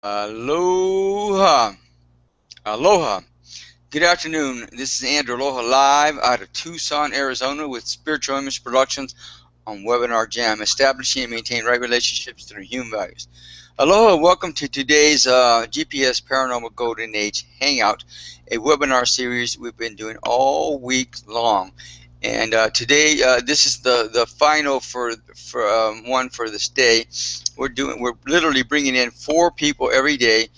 Aloha. Aloha. Good afternoon. This is Andrew Aloha live out of Tucson, Arizona with Spiritual Image Productions on Webinar Jam, establishing and maintaining right relationships through human values. Aloha, welcome to today's GPS Paranormal Golden Age Hangout, a webinar series we've been doing all week long. And today, this is the final for one for this day. We're literally bringing in 4 people every day,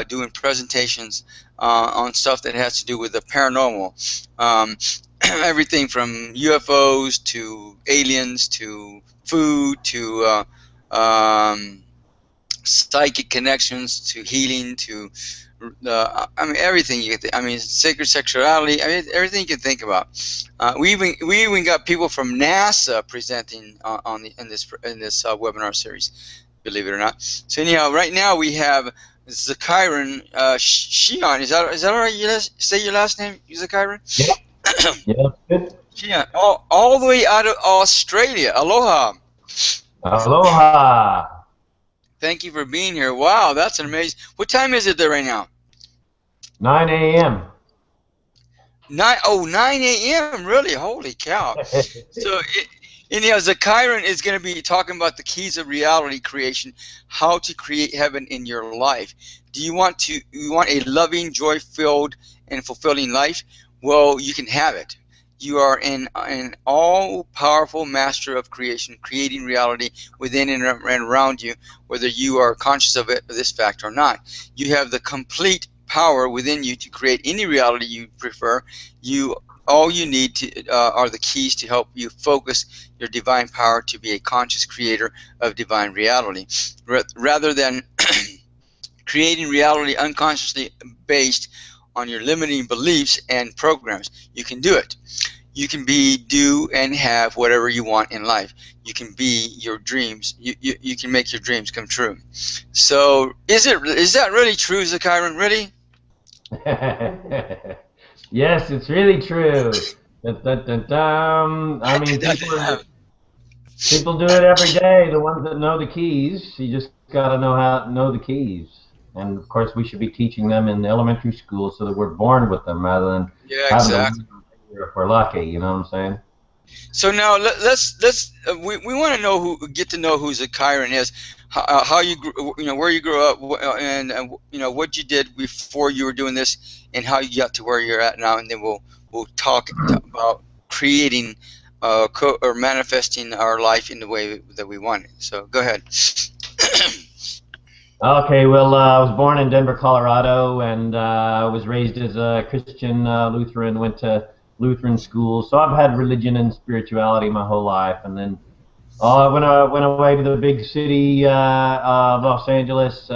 doing presentations on stuff that has to do with the paranormal. Everything from UFOs to aliens to food to psychic connections to healing to everything you can sacred sexuality. Everything you can think about. We even got people from NASA presenting in this webinar series, believe it or not. So anyhow, right now we have ZaKaiRan Shion. Is that all right? You say your last name, ZaKaiRan? Yeah. Yeah, good. Shion, all the way out of Australia. Aloha. Aloha. Thank you for being here. Wow, that's an amazing. What time is it there right now? 9 a.m. 9 a.m. Really? Holy cow! So, anyhow, ZaKaiRan is going to be talking about the keys of reality creation, how to create heaven in your life. Do you want a loving, joy-filled, and fulfilling life? Well, you can have it. You are an all-powerful master of creation, creating reality within and around you, whether you are conscious of this fact or not. You have the complete power within you to create any reality you prefer. All you need are the keys to help you focus your divine power to be a conscious creator of divine reality, rather than creating reality unconsciously based on your limiting beliefs and programs. You can do it. You can do, and have whatever you want in life. You can be your dreams. You can make your dreams come true. So, is that really true, ZaKaiRan? Really? Yes, it's really true. I mean, people do it every day. The ones that know the keys, you just got to know the keys. And of course, we should be teaching them in elementary school so that we're born with them rather than having them if we're lucky. You know what I'm saying? So now we want to get to know who ZaKaiRan is, how you where you grew up, and what you did before you were doing this, and how you got to where you're at now, and then we'll talk about creating or manifesting our life in the way that we want it. So go ahead. Okay, well, I was born in Denver, Colorado, and was raised as a Christian Lutheran, went to Lutheran school, so I've had religion and spirituality my whole life. And then when I went away to the big city of Los Angeles,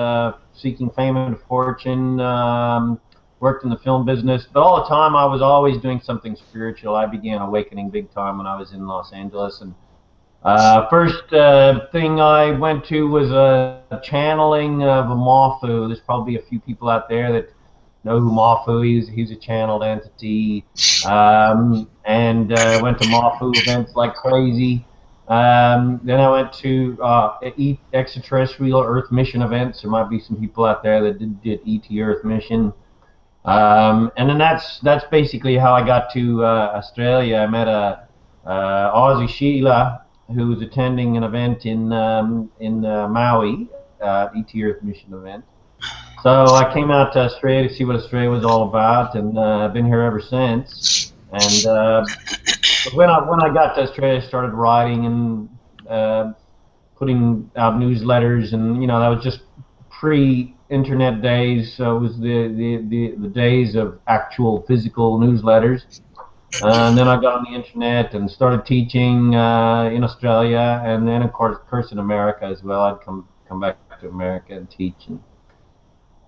seeking fame and fortune, worked in the film business, but all the time I was always doing something spiritual. I began awakening big time when I was in Los Angeles, and first thing I went to was a channeling of a Mafu. There's probably a few people out there that know who Mafu is. He's a channeled entity, and went to Mafu events like crazy. Then I went to extraterrestrial Earth mission events. There might be some people out there that did ET Earth mission. And then that's basically how I got to Australia. I met a Aussie Sheila who was attending an event in Maui, ET Earth mission event. So I came out to Australia to see what Australia was all about, and I've been here ever since. And when I got to Australia, I started writing and putting out newsletters, and that was just pre-internet days. So it was the days of actual physical newsletters. And then I got on the internet and started teaching in Australia, and then of course in America as well. I'd come back to America and teach.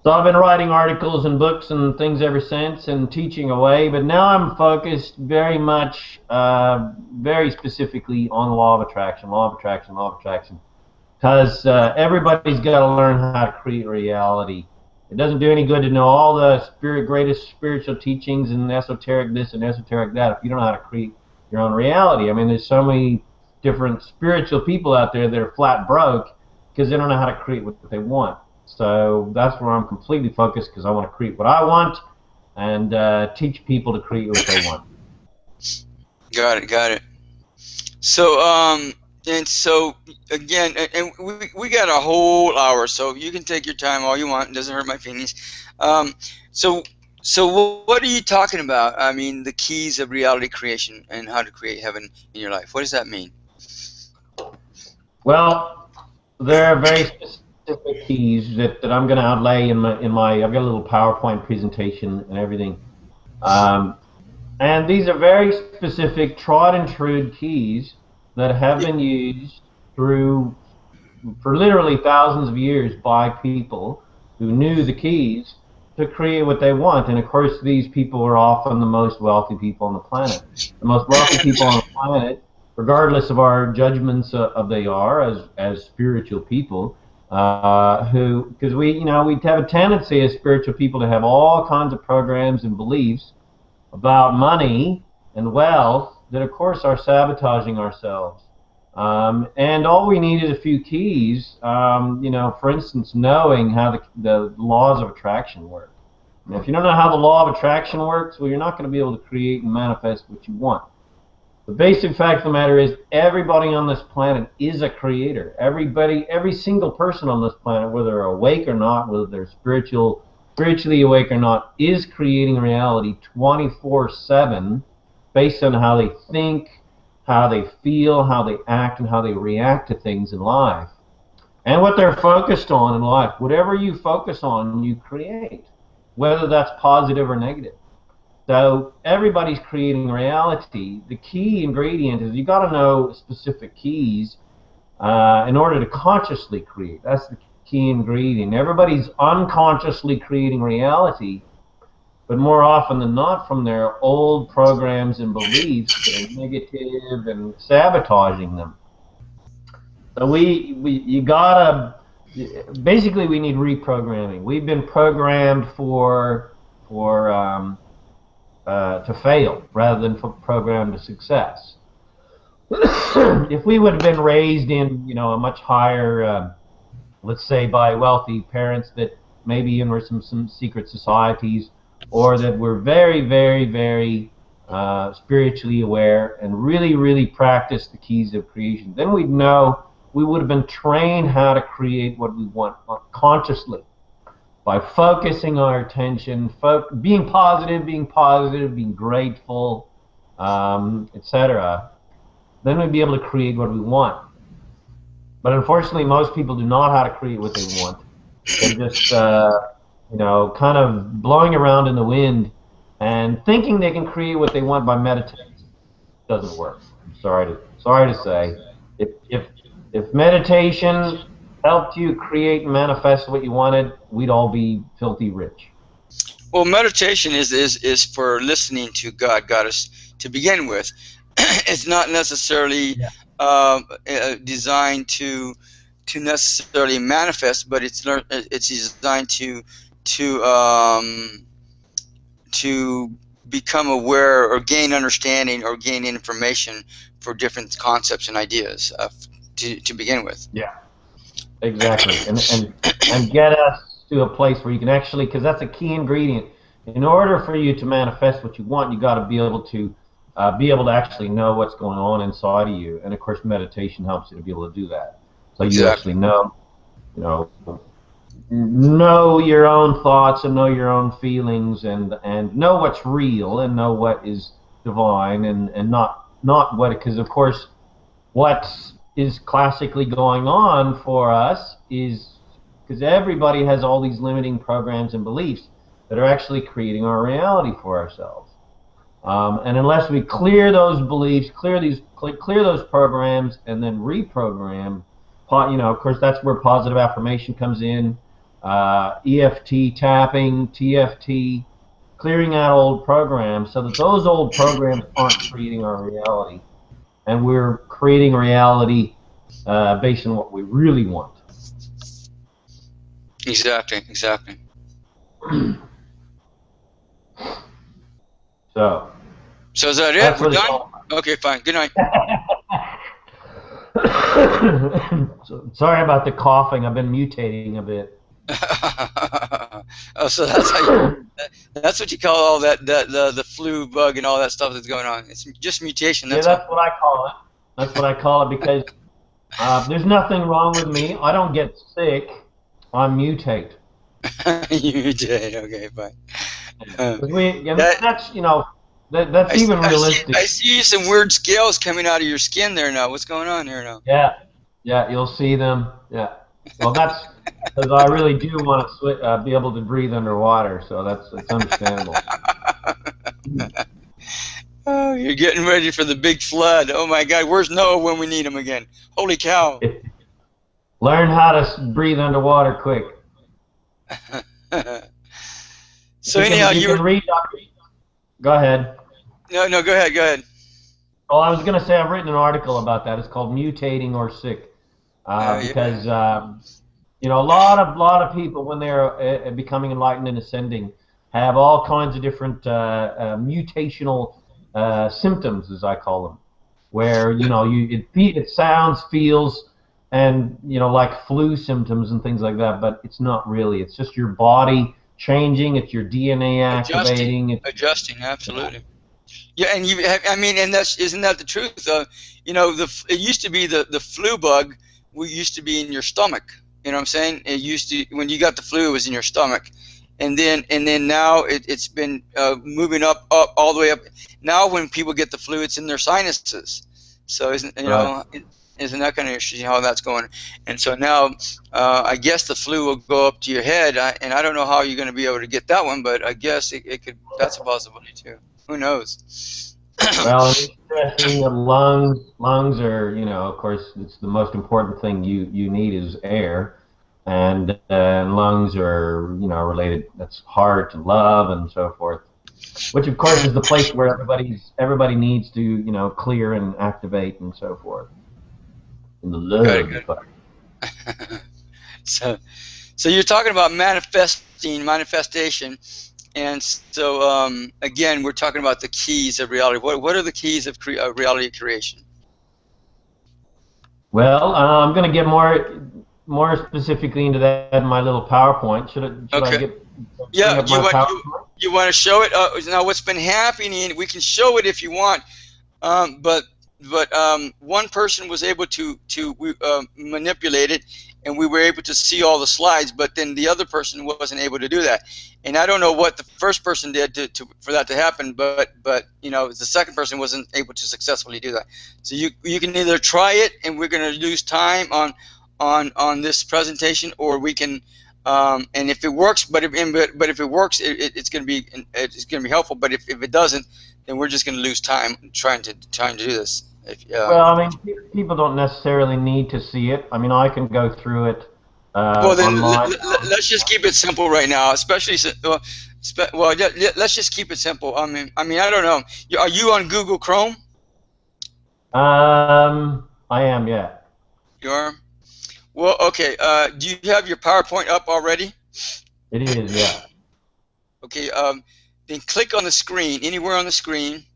So I've been writing articles and books and things ever since, and teaching away. But now I'm focused very much, very specifically on law of attraction, because everybody's got to learn how to create reality. It doesn't do any good to know all the greatest spiritual teachings and esoteric this and esoteric that if you don't know how to create your own reality. I mean, there's so many different spiritual people out there that are flat broke because they don't know how to create what they want. So that's where I'm completely focused, because I want to create what I want and teach people to create what they want. Got it. Got it. So and so again, and we got a whole hour, so you can take your time all you want. It doesn't hurt my feelings. So what are you talking about? I mean, the keys of reality creation and how to create heaven in your life. What does that mean? Well, there are very specific keys that I'm going to outlay in my. I've got a little PowerPoint presentation and everything. And these are very specific, tried and true keys that have been used for literally thousands of years by people who knew the keys to create what they want. And of course, these people are often the most wealthy people on the planet. The most wealthy people on the planet, regardless of our judgments of they are as spiritual people, because we have a tendency as spiritual people to have all kinds of programs and beliefs about money and wealth that, of course, are sabotaging ourselves. And all we need is a few keys, for instance, knowing how the laws of attraction work. And if you don't know how the law of attraction works, well, you're not going to be able to create and manifest what you want. The basic fact of the matter is everybody on this planet is a creator. Every single person on this planet, whether they're awake or not, whether they're spiritually awake or not, is creating reality 24/7 based on how they think, how they feel, how they act, and how they react to things in life. And what they're focused on in life. Whatever you focus on, you create, whether that's positive or negative. So everybody's creating reality. The key ingredient is you got to know specific keys in order to consciously create. That's the key ingredient. Everybody's unconsciously creating reality, but more often than not from their old programs and beliefs that are negative and sabotaging them. So you gotta, basically we need reprogramming. We've been programmed to fail rather than programmed to success. If we would have been raised in a much higher, let's say by wealthy parents that maybe in some secret societies, or that were very, very, very spiritually aware and really, really practiced the keys of creation, then we'd know, we would have been trained how to create what we want consciously by focusing our attention, being positive, being grateful, etc. Then we'd be able to create what we want. But unfortunately, most people do not know how to create what they want. They're just kind of blowing around in the wind and thinking they can create what they want by meditating. It doesn't work. Sorry to say. If meditation helped you create and manifest what you wanted, we'd all be filthy rich. Well, meditation is for listening to God, Goddess, to begin with. It's not necessarily designed to necessarily manifest, but it's designed to become aware or gain understanding or gain information for different concepts and ideas to begin with. Yeah, exactly, and get us to a place where you can actually, because that's a key ingredient. In order for you to manifest what you want, you got to be able to actually know what's going on inside of you, and of course, meditation helps you to be able to do that. So you actually know your own thoughts and know your own feelings and know what's real and know what is divine and not what, because of course what is classically going on for us is because everybody has all these limiting programs and beliefs that are actually creating our reality for ourselves. And unless we clear those beliefs, clear those programs, and then reprogram, of course, that's where positive affirmation comes in, EFT tapping, TFT, clearing out old programs so that those old programs aren't creating our reality, and we're creating reality based on what we really want. Exactly. So is that it? We're done? Okay, fine. Good night. Sorry about the coughing. I've been mutating a bit. Oh, so that's how that's what you call all that the flu bug and all that stuff that's going on. It's just mutation. Yeah, That's all. that's what I call it. That's what I call it because there's nothing wrong with me. I don't get sick. I mutate. You did. Okay, fine. Uh, 'Cause and that that's that's even realistic. I see some weird scales coming out of your skin there now. What's going on there now? Yeah, yeah, you'll see them. Yeah. Well, that's because I really do want to be able to breathe underwater, so it's understandable. Oh, you're getting ready for the big flood. Oh my God, where's Noah when we need him again? Holy cow! Learn how to breathe underwater quick. So anyhow, you can read. Go ahead. No, go ahead, go ahead. Oh, I was going to say I've written an article about that. It's called "Mutating or Sick," because a lot of people when they're becoming enlightened and ascending have all kinds of different mutational symptoms, as I call them, where it sounds, feels, and like flu symptoms and things like that, but it's not really. It's just your body changing. It's your DNA activating. Adjusting, absolutely. Yeah, and and isn't that the truth? It used to be the flu bug. Used to be in your stomach. You know what I'm saying? It used to, when you got the flu, it was in your stomach, and then now it's been moving up all the way up. Now when people get the flu, it's in their sinuses. So isn't that kind of interesting how that's going? And so now I guess the flu will go up to your head, and I don't know how you're going to be able to get that one, but I guess it could. That's a possibility too. Who knows? Well, it's interesting. The lungs are, of course, it's the most important thing you need is air, and lungs are, related. That's heart and love and so forth. Which, of course, is the place where everybody needs to, clear and activate and so forth. In the love department. So you're talking about manifestation. And so, again, we're talking about the keys of reality. What are the keys of reality creation? Well, I'm going to get more specifically into that in my little PowerPoint. Should I get? Yeah, you want to show it? Now, what's been happening? We can show it if you want, but one person was able to manipulate it, and we were able to see all the slides, but then the other person wasn't able to do that. And I don't know what the first person did for that to happen, but the second person wasn't able to successfully do that. So you can either try it, and we're going to lose time on this presentation, or we can and if it works, but if it works, it's going to be helpful. But if it doesn't, then we're just going to lose time trying to do this. Well, I mean, people don't necessarily need to see it. I mean, I can go through it. Well, then let's just keep it simple right now. Especially, let's just keep it simple. I mean, I don't know. Are you on Google Chrome? I am, yeah. You are? Well, okay. Do you have your PowerPoint up already? It is, yeah. Okay. Then click on the screen, anywhere on the screen,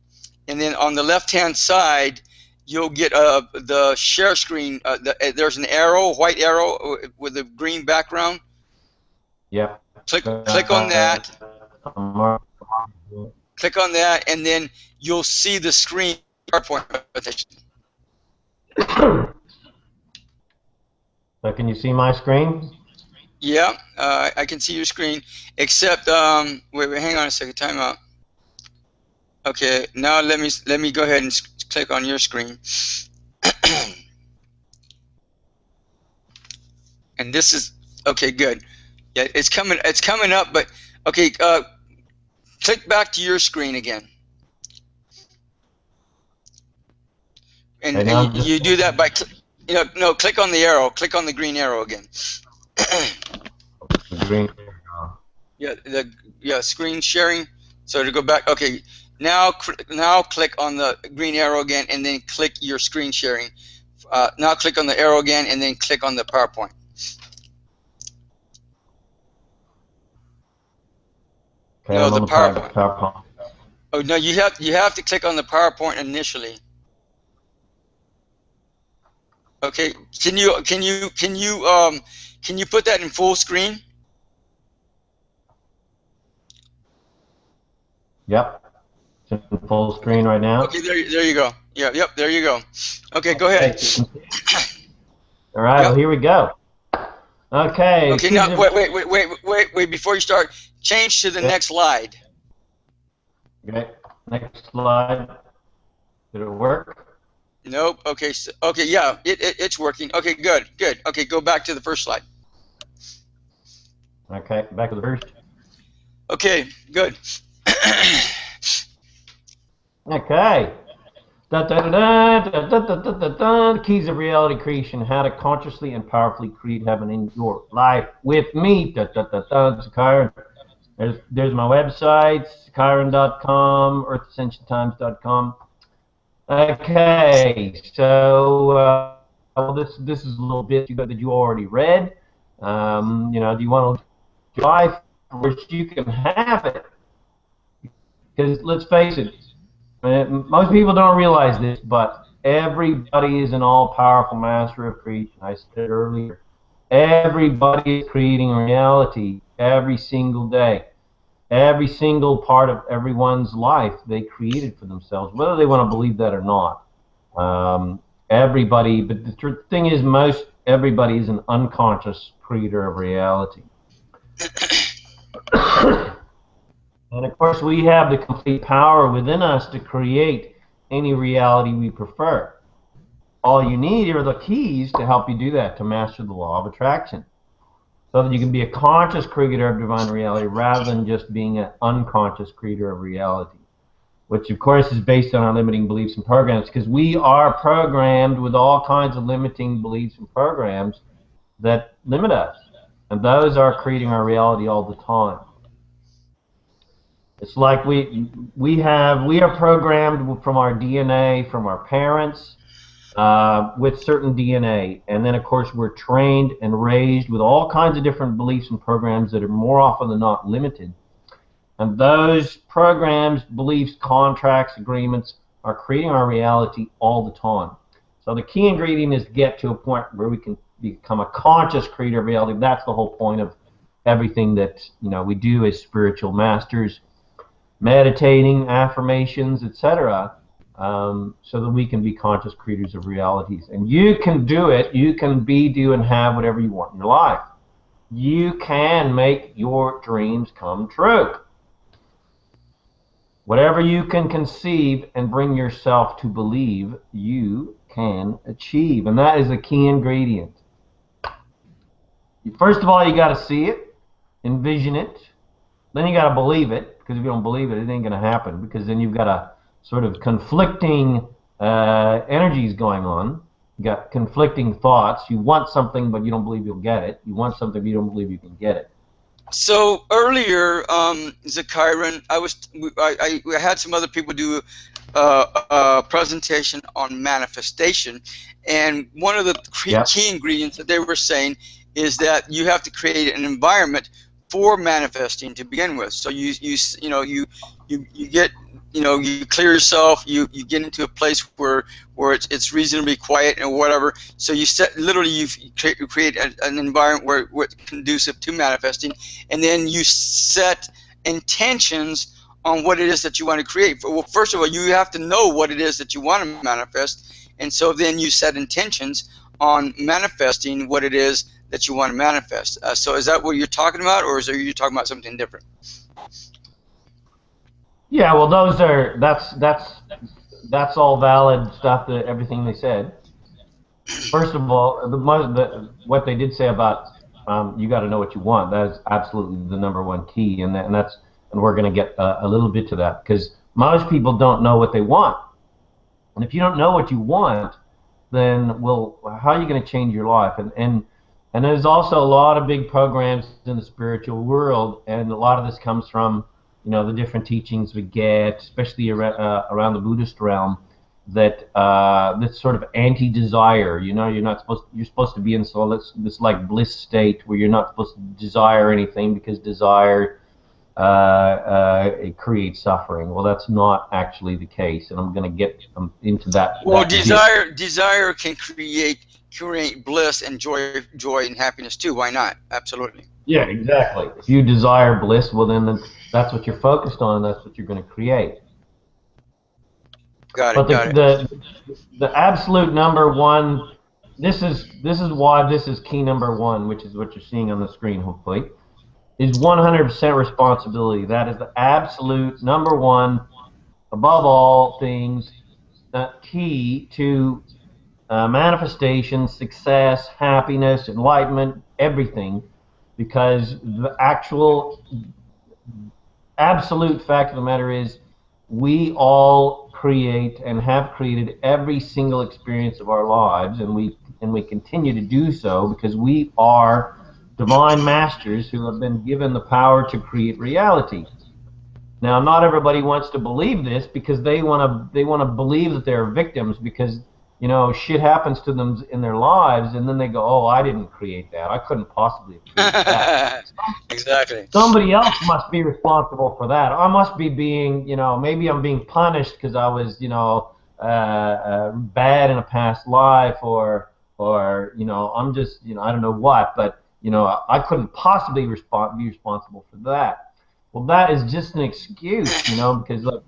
and then on the left-hand side, you'll get the share screen. There's an arrow, white arrow with a green background. Yep. Click on that. Click on that, and then you'll see the screen PowerPoint presentation. So can you see my screen? Yeah, I can see your screen. Except, wait, hang on a second. Time out. Okay, now let me go ahead and click on your screen. And this is okay. Good. Yeah, it's coming up. But okay, click back to your screen again. And you do that by click on the arrow. Click on the green arrow again. The green arrow. Yeah, screen sharing. So to go back, okay. Now click on the green arrow again, and then click your screen sharing. Now click on the arrow again, and then click on the PowerPoint. Okay, no, the PowerPoint. Oh no, you have to click on the PowerPoint initially. Okay, can you put that in full screen? Yep. It's in full screen right now. Okay, there you go. Yep, there you go. Okay, go ahead. All right, Yep. well, here we go. Okay. Okay, now, wait, before you start, change to the next slide. Okay, next slide. Did it work? Nope, okay, okay, yeah, it's working. Okay, good. Okay, go back to the first slide. Okay, back to the first. Okay, good. Okay. The keys of reality creation: how to consciously and powerfully create heaven in your life with me. ZaKaiRan. There's my website, ZaKaiRan.com, EarthAscensionTimes.com. Okay, so well, this is a little bit that you already read. You know, do you want to life? Which you can have it, because let's face it. Most people don't realize this, but everybody is an all-powerful master of creation. I said it earlier. Everybody is creating reality every single day. Every single part of everyone's life they created for themselves, whether they want to believe that or not. Everybody, but the thing is, most everybody is an unconscious creator of reality. And of course, we have the complete power within us to create any reality we prefer. All you need are the keys to help you do that, to master the law of attraction, so that you can be a conscious creator of divine reality rather than just being an unconscious creator of reality, which of course is based on our limiting beliefs and programs, because we are programmed with all kinds of limiting beliefs and programs that limit us, and those are creating our reality all the time. It's like we are programmed from our DNA, from our parents, with certain DNA, and then of course we're trained and raised with all kinds of different beliefs and programs that are more often than not limited. And those programs, beliefs, contracts, agreements are creating our reality all the time. So the key ingredient is to get to a point where we can become a conscious creator of reality. That's the whole point of everything that we do as spiritual masters. Meditating, affirmations, etc., so that we can be conscious creators of realities. And you can do it. You can be, do, and have whatever you want in your life. You can make your dreams come true. Whatever you can conceive and bring yourself to believe, you can achieve. And that is a key ingredient. First of all, you got to see it, envision it. Then you got to believe it, because if you don't believe it, it ain't going to happen, because then you've got a sort of conflicting energies going on. You got conflicting thoughts. You want something, but you don't believe you'll get it. You want something, but you don't believe you can get it. So earlier, ZaKaiRan, I had some other people do a presentation on manifestation, and one of the key ingredients that they were saying is that you have to create an environment for manifesting to begin with. So you get, you clear yourself, you get into a place where it's reasonably quiet and whatever. So you create an environment where it's conducive to manifesting, and then you set intentions on what it is that you want to create. Well, first of all, you have to know what it is that you want to manifest, and so then you set intentions on manifesting what it is that you want to manifest. So is that what you're talking about, or are you talking about something different? Yeah, well, that's all valid stuff, that everything they said. First of all, what they did say about you got to know what you want. That is absolutely the number one key, and we're going to get a little bit to that, because most people don't know what they want. And if you don't know what you want, then how are you going to change your life? And there's also a lot of big programs in the spiritual world, and a lot of this comes from the different teachings we get, especially around the Buddhist realm, that this sort of anti-desire. You're supposed to be in this like bliss state where you're not supposed to desire anything, because desire it creates suffering. Well, that's not actually the case, and I'm going to get into that. Well, desire can create bliss and joy and happiness too. Why not? Absolutely. Yeah, exactly. If you desire bliss, well, then that's what you're focused on. That's what you're going to create. Got But it. Got it. the absolute number one. This is why this is key number one, which is what you're seeing on the screen, hopefully, is 100% responsibility. That is the absolute number one, above all things, key to manifestation, success, happiness, enlightenment, everything, because the actual absolute fact of the matter is we all create and have created every single experience of our lives, and we continue to do so because we are divine masters who have been given the power to create reality. Now, not everybody wants to believe this because they want to believe that they're victims because shit happens to them in their lives, and then they go, "Oh, I didn't create that. I couldn't possibly have created that. Exactly. Somebody else must be responsible for that. I must be being, maybe I'm being punished because I was, bad in a past life, or I'm just, I don't know what, but I couldn't possibly be responsible for that." Well, that is just an excuse, because like,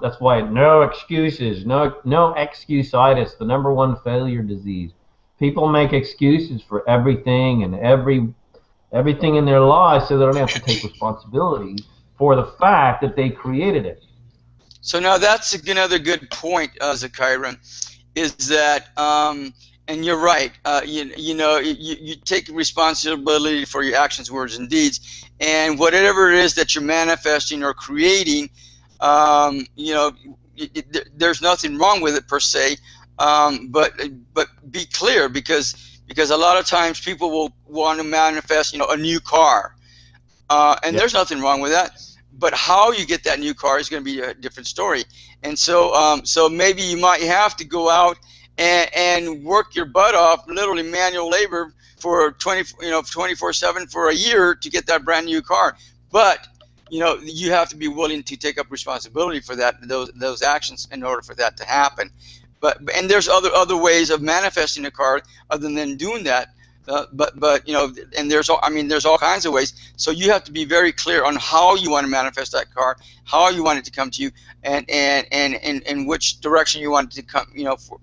that's why no excuses, no excuse-itis, the number one failure disease. People make excuses for everything and everything in their lives so they don't have to take responsibility for the fact that they created it. So now that's another good point, ZaKaiRan, is that, and you're right, you take responsibility for your actions, words, and deeds, and whatever it is that you're manifesting or creating, there's nothing wrong with it per se, but be clear, because a lot of times people will want to manifest, a new car, and Yep. there's nothing wrong with that. But how you get that new car is going to be a different story. And so, so maybe you might have to go out and work your butt off, literally manual labor, for 24/7 for a year to get that brand new car. But you have to be willing to take up responsibility for those actions in order for that to happen. And there's other ways of manifesting a car other than doing that. But and there's all kinds of ways. So you have to be very clear on how you want to manifest that car, how you want it to come to you, and which direction you want it to come,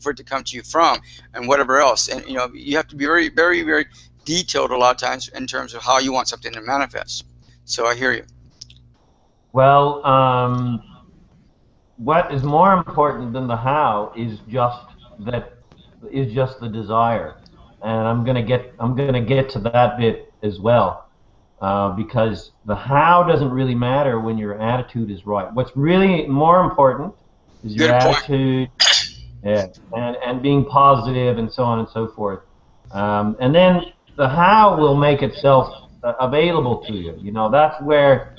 for it to come to you from, and whatever else. And you have to be very, very, very detailed a lot of times in terms of how you want something to manifest. So I hear you. Well, what is more important than the how is just the desire, and I'm gonna get to that bit as well, because the how doesn't really matter when your attitude is right. What's really more important is your Good point. attitude, yeah, and being positive and so on and so forth, and then the how will make itself available to you. That's where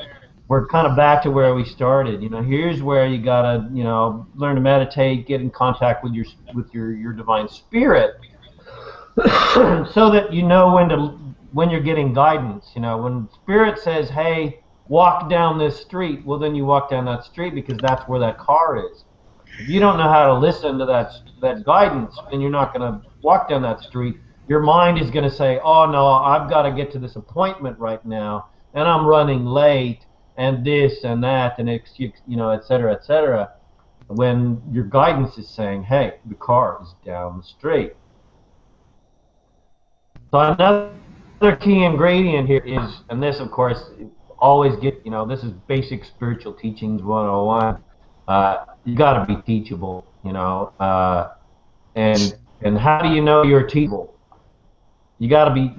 we're kind of back to where we started. Here's where you gotta, learn to meditate, get in contact with your divine spirit, so that when you're getting guidance. When spirit says, "Hey, walk down this street," well, then you walk down that street because that's where that car is. If you don't know how to listen to that guidance, then you're not going to walk down that street. Your mind is going to say, "Oh no, I've got to get to this appointment right now, and I'm running late, and this and that, and et cetera, et cetera." When your guidance is saying, "Hey, the car is down the street." So another key ingredient here is, and this of course always this is basic spiritual teachings 101. You got to be teachable, and how do you know you're teachable? You got to be,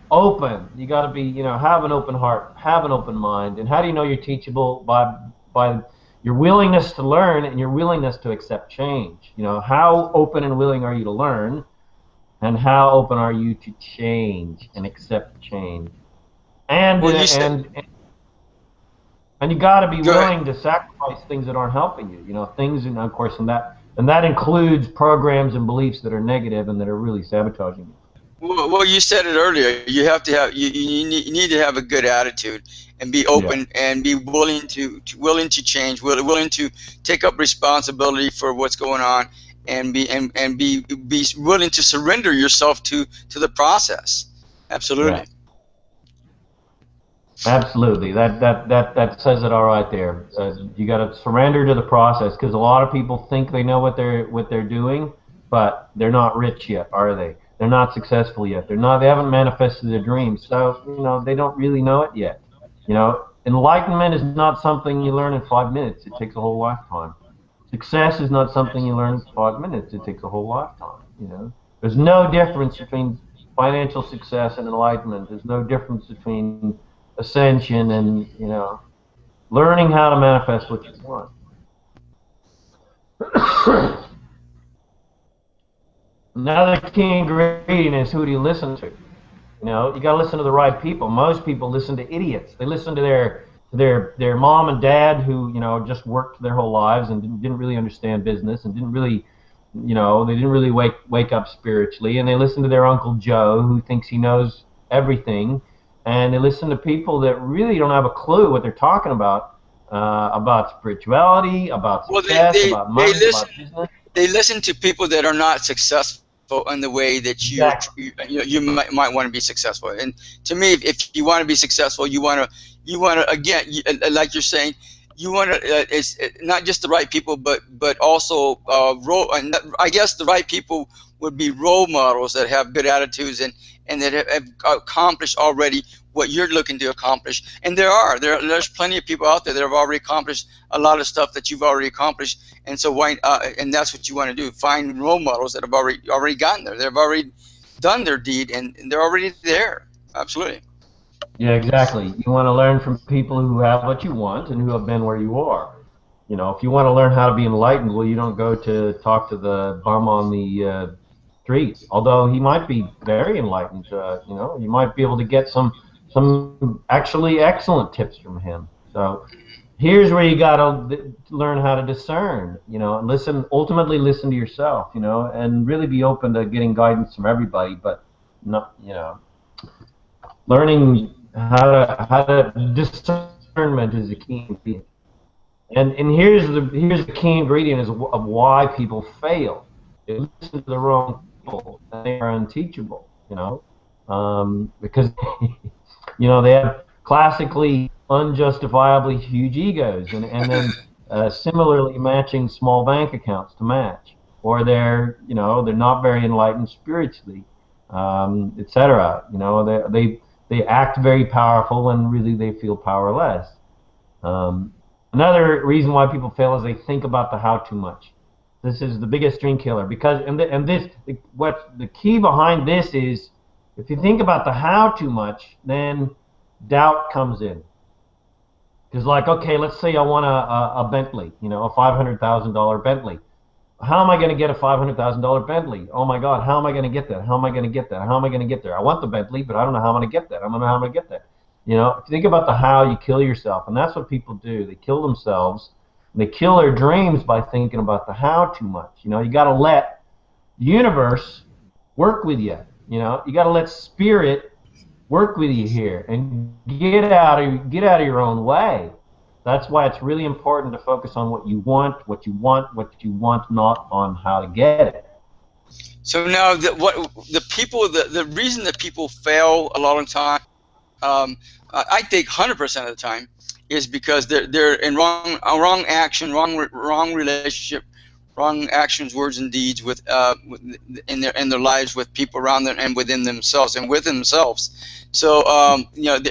open. You got to be, have an open heart, have an open mind. And how do you know you're teachable? By your willingness to learn and your willingness to accept change. How open and willing are you to learn, and how open are you to change and accept change? And and you got to be willing to sacrifice things that aren't helping you. Things, and of course, and that includes programs and beliefs that are negative and that are really sabotaging you. Well, you said it earlier. You have to have you need to have a good attitude and be open, and be willing to change, willing to take up responsibility for what's going on, and be willing to surrender yourself to the process. Absolutely. Absolutely. That says it all right there. You got to surrender to the process, because a lot of people think they know what they're doing, but they're not rich yet, are they? They're not successful yet. They haven't manifested their dreams. So, they don't really know it yet. Enlightenment is not something you learn in 5 minutes. It takes a whole lifetime. Success is not something you learn in 5 minutes. It takes a whole lifetime. There's no difference between financial success and enlightenment. There's no difference between ascension and learning how to manifest what you want. Another key ingredient is, who do you listen to? You got to listen to the right people. Most people listen to idiots. They listen to their mom and dad who just worked their whole lives and didn't really understand business and didn't really they didn't really wake up spiritually, and they listen to their Uncle Joe who thinks he knows everything, and they listen to people that really don't have a clue what they're talking about spirituality, about success, about money, about business. They listen to people that are not successful in the way that you might want to be successful. And to me, if you want to be successful, you want to again, like you're saying, you want to it's not just the right people, but also and I guess the right people would be role models that have good attitudes and that have accomplished already what you're looking to accomplish. And there's plenty of people out there that have already accomplished a lot of stuff that you've already accomplished. And so and that's what you want to do: find role models that have already gotten there. They've already done their deed, and they're already there. Absolutely. Yeah, exactly. You want to learn from people who have what you want and who have been where you are. If you want to learn how to be enlightened, well, you don't go to talk to the bum on the street. Although he might be very enlightened, you might be able to get some actually excellent tips from him. So here's where you got to learn how to discern, and ultimately listen to yourself, and really be open to getting guidance from everybody, but not, learning how to discernment is a key ingredient. And here's the key ingredient of why people fail. They listen to the wrong people, and they are unteachable, because they have classically unjustifiably huge egos, and then similarly matching small bank accounts to match, or they're not very enlightened spiritually, etc. They act very powerful when really they feel powerless. Another reason why people fail is they think about the how too much. This is the biggest dream killer, because what the key behind this is, if you think about the how too much, then doubt comes in. Because, like, okay, let's say I want a Bentley, a $500,000 Bentley. How am I going to get a $500,000 Bentley? Oh my God, how am I going to get that? How am I going to get that? How am I going to get there? I want the Bentley, but I don't know how I'm going to get that. I don't know how I'm going to get that. If you think about the how, you kill yourself, and that's what people do. They kill themselves. They kill their dreams by thinking about the how too much. You got to let the universe work with you. You got to let spirit work with you here and get out of your own way. That's why it's really important to focus on what you want not on how to get it. So now, the reason that people fail a lot of time, I think 100% of the time, is because they're in wrong action, wrong relationship, wrong actions, words, and deeds in their lives with people around them and within themselves So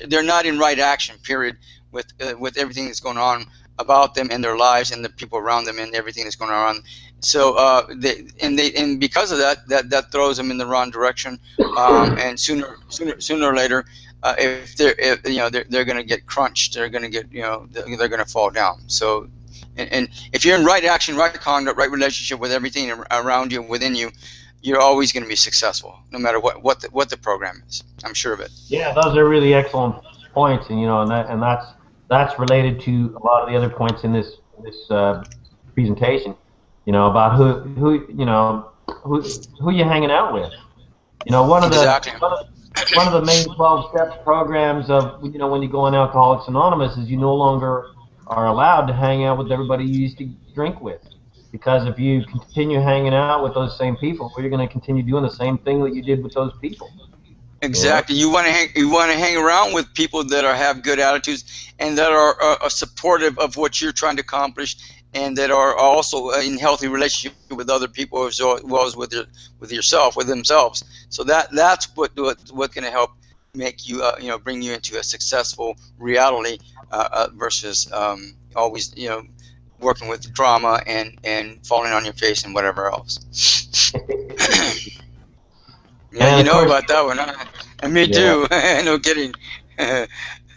they're not in right action. Period. With everything that's going on about them and their lives and the people around them and everything that's going on. So and because of that throws them in the wrong direction. And sooner or later, if they're going to get crunched, they're going to get they're going to fall down. So and if you're in right action, right conduct, right relationship with everything around you, within you, you're always going to be successful, no matter what the program is. I'm sure of it. Yeah, those are really excellent points, and that's related to a lot of the other points in this presentation. About who you're hanging out with. One of the main 12-step programs of when you go on Alcoholics Anonymous is you no longer are allowed to hang out with everybody you used to drink with, because if you continue hanging out with those same people, well, you're going to continue doing the same thing that you did with those people. Exactly. You want to hang around with people that have good attitudes and that are supportive of what you're trying to accomplish, and that are also in healthy relationship with other people as well as with yourself, with themselves. So that's what's going to help make you bring you into a successful reality versus always working with drama and falling on your face and whatever else. Yeah, you know about that one, huh? And me too. No kidding.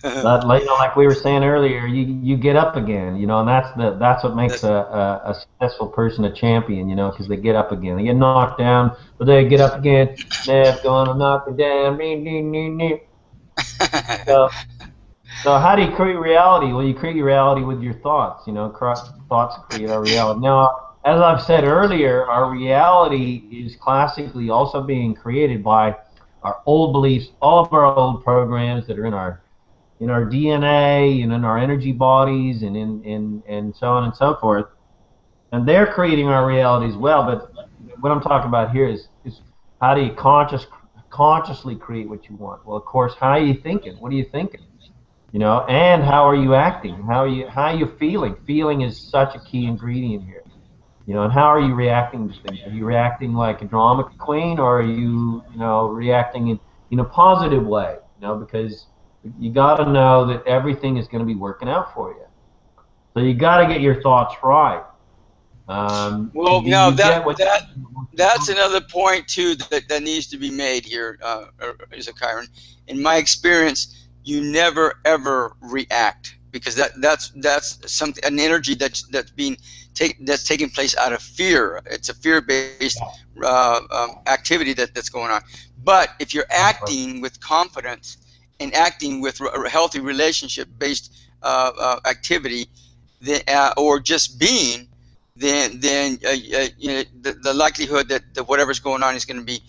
But like we were saying earlier, you get up again, and that's what makes a successful person a champion, because they get up again. They get knocked down, but they get up again. They're gonna knock you down. So how do you create reality? Well, you create your reality with your thoughts. Thoughts create our reality. Now, as I've said earlier, our reality is classically also being created by our old beliefs, all of our old programs that are in our DNA and in our energy bodies and so on and so forth. And they're creating our reality as well. But what I'm talking about here is how do you consciously create what you want? Well, of course, how are you thinking? What are you thinking? And how are you acting? How are you feeling? Feeling is such a key ingredient here. And how are you reacting to things? Are you reacting like a drama queen, or are you, reacting in a positive way? Because you got to know that everything is going to be working out for you. So you got to get your thoughts right. Well, now that's another point too that needs to be made here, ZaKaiRan. In my experience, you never ever react, because that's an energy that's taking place out of fear. It's a fear-based activity that's going on. But if you're acting with confidence and acting with a healthy relationship-based activity, or just being, then the likelihood that whatever's going on is going to be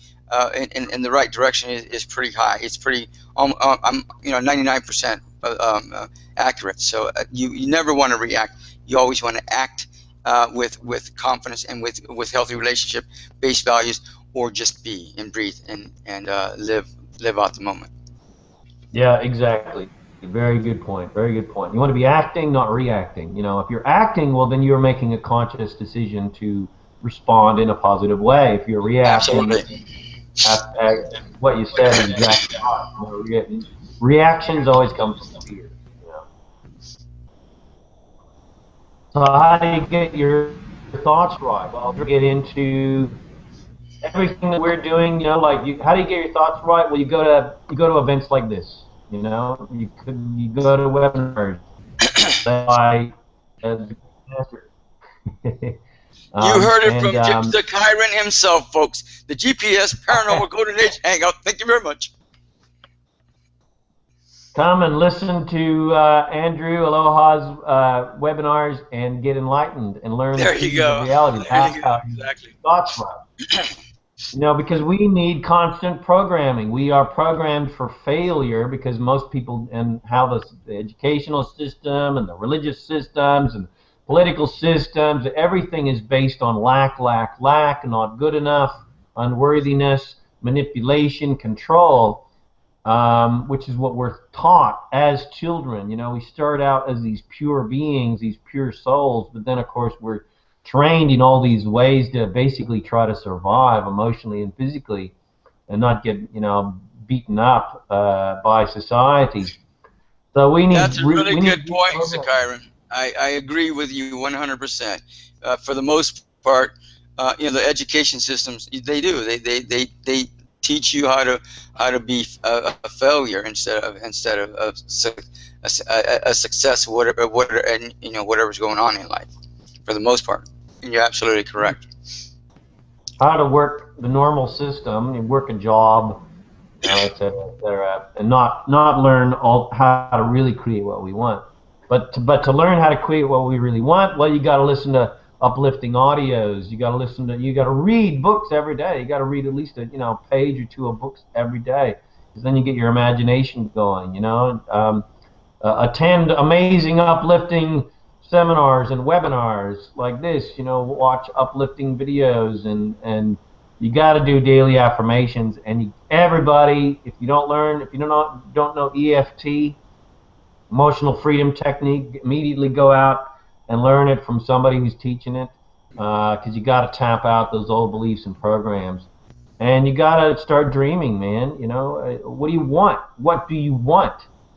in the right direction is pretty high. It's pretty 99% accurate. So you never want to react. You always want to act with confidence and with healthy relationship based values, or just be and breathe and live out the moment. Yeah, exactly. Very good point. Very good point. You want to be acting, not reacting. If you're acting, well, then you're making a conscious decision to respond in a positive way. If you're reacting, what you said is exactly right. Reactions always come from fear. So how do you get your thoughts right? Well, we get into everything that we're doing. How do you get your thoughts right? Well, you go to events like this. You go to webinars. You heard it from ZaKaiRan himself, folks. The GPS Paranormal Golden Age Hangout. Thank you very much. Come and listen to Andrew Aloha's webinars and get enlightened and learn the reality. Exactly. Thoughts right. Because we need constant programming. We are programmed for failure because most people, and how the educational system and the religious systems and political systems, everything is based on lack, not good enough, unworthiness, manipulation, control, which is what we're taught as children. We start out as these pure beings, these pure souls, but then, of course, we're trained in all these ways to basically try to survive emotionally and physically and not get, beaten up by society. So we need. That's a really good point, ZaKaiRan. I agree with you 100%. For the most part, the education systems, they do. They teach you how to be a failure instead of a success, whatever's going on in life. For the most part, and you're absolutely correct. How to work the normal system and work a job, et cetera, and not learn how to really create what we want. But to learn how to create what we really want, well, you got to listen to uplifting audios. You got to read books every day. You got to read at least a page or two of books every day, because then you get your imagination going. Attend amazing uplifting seminars and webinars like this. Watch uplifting videos and You got to do daily affirmations, and everybody, if you don't know EFT, emotional freedom technique, immediately go out and learn it from somebody who's teaching it, because you got to tap out those old beliefs and programs, and you got to start dreaming, man. You know, what do you want? What do you want